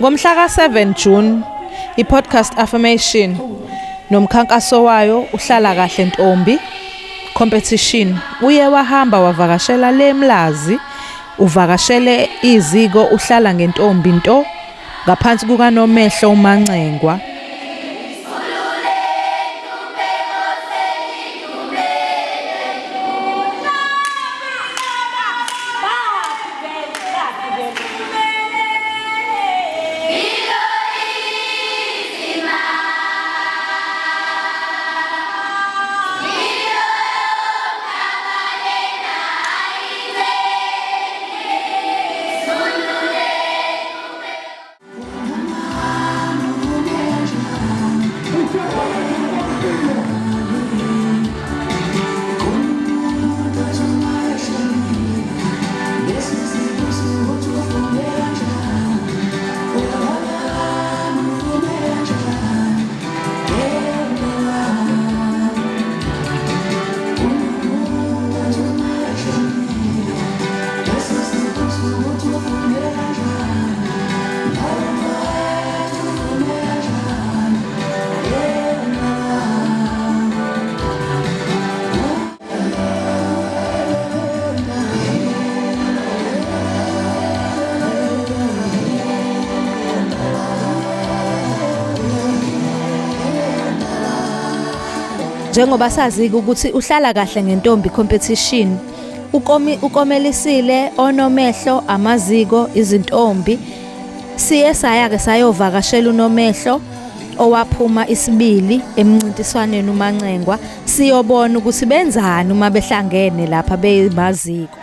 Ngomhla ka-7 June, i-podcast Affirmation nomkhankaso wayo uhlala kahle Ntombi competition uye wahamba wavakashela le Mlazi, uvakashele iziko uhlala ngentombi nto ngaphansi kukaNomehlo uMancengwa. Njengoba sazi ukuthi uhlala kahle ngentombi competition, ukomelisile oNomehlo amaziko izintombi. Siye saya-ke sayovakashela uNomehlo owaphuma isibili emncintiswaneni uMancengwa, siyobona ukuthi benzani uma behlangene lapha beyimaziko.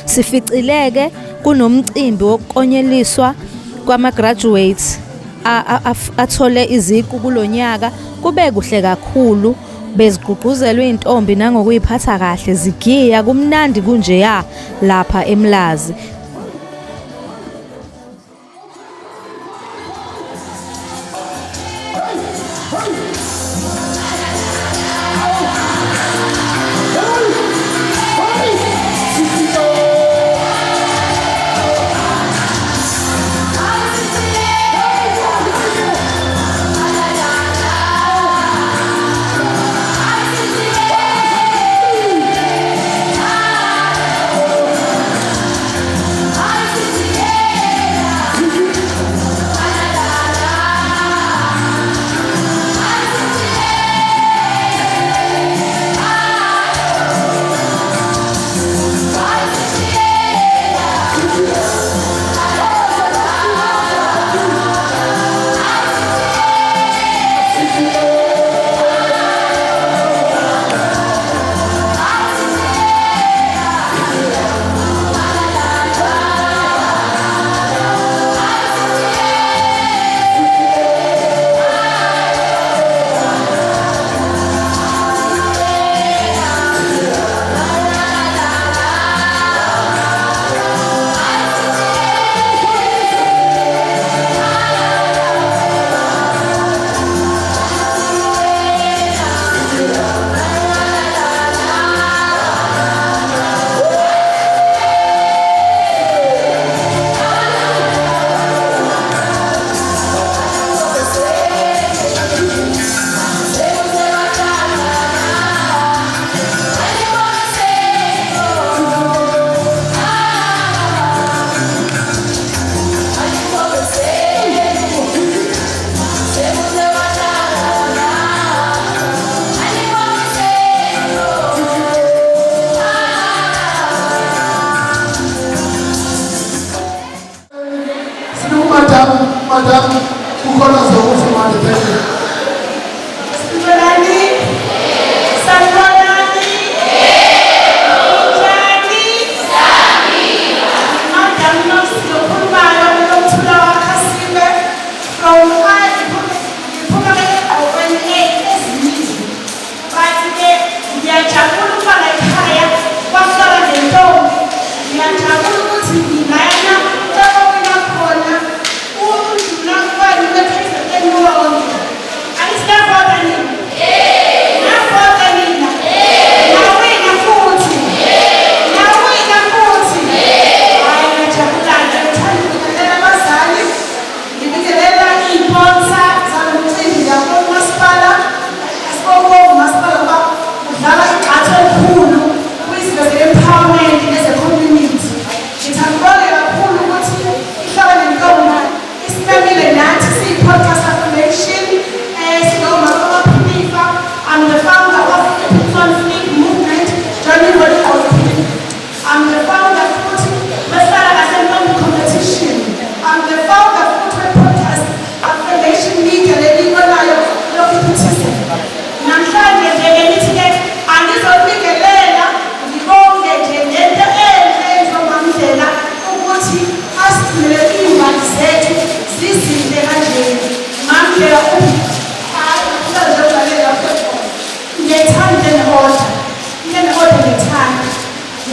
Sificileke kunomcimbi wokukonyeliswa kwama-graduates athole iziqu kulonyaka. Kube kuhle kakhulu, bezigqugquzelwe intombi nangokuyiphatha kahle, zigiya kumnandi kunjeya lapha eMlazi.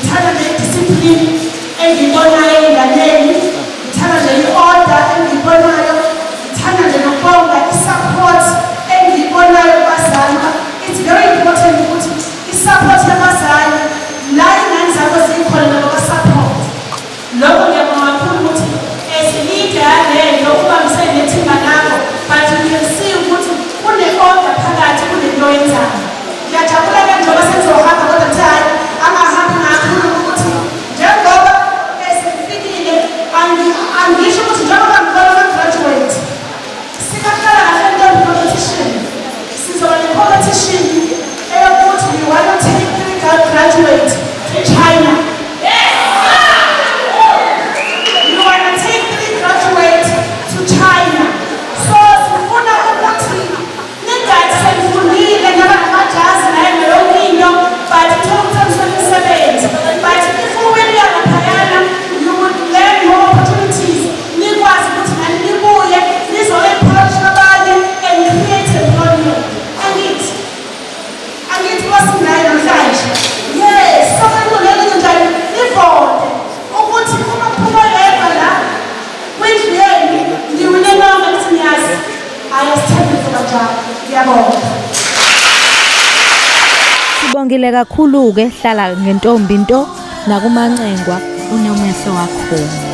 ngithanda ne-discipline engiyibonayo enganeni, ngithanda ne-order engiyibonayo, ngithanda nje nokubonga i-support engiyibonayo kubazali. It's very important ukuthi i-support yabazali la ingane zakho zikhona nabo ba-support. Lokho ngiyabonga kakhulu ukuthi as-leader lento ubambisene nethimba lakho, but you can see ukuthi kune-order phakathi kunento oyenzayo. Ngiyajabula ke njengoba sengizohamba kodwa mthani angahambi ngakhulu ukuthi njengoba esifikile angisho ukuthi njengoba ngibona ama-graduate sikahlala kahle ntombi competition, sizoba ne-competition eyokuthi we want to take 3 graduates to China. We want to take 3 graduates to China. So sifuna ukuthi ningathi senifundile noma namajazi naye yonke into, but umsebenzi. But if uwina laphayana, you would learn more opportunities. Nikwazi ukuthi nani nibuye nizoempowerisha abanye and create employment. Angithi wasinayo namhlanje. Yes, somuntu lelo njalo nivonde ukuthi uma kuphumelela la kwindlu yenu ndiwine noma nithi niyazi ayasithembisa kanjalo. Ngiyabonga. Sibongile kakhulu ke hlala ngentombi into nakumancengwa unomeso wakho.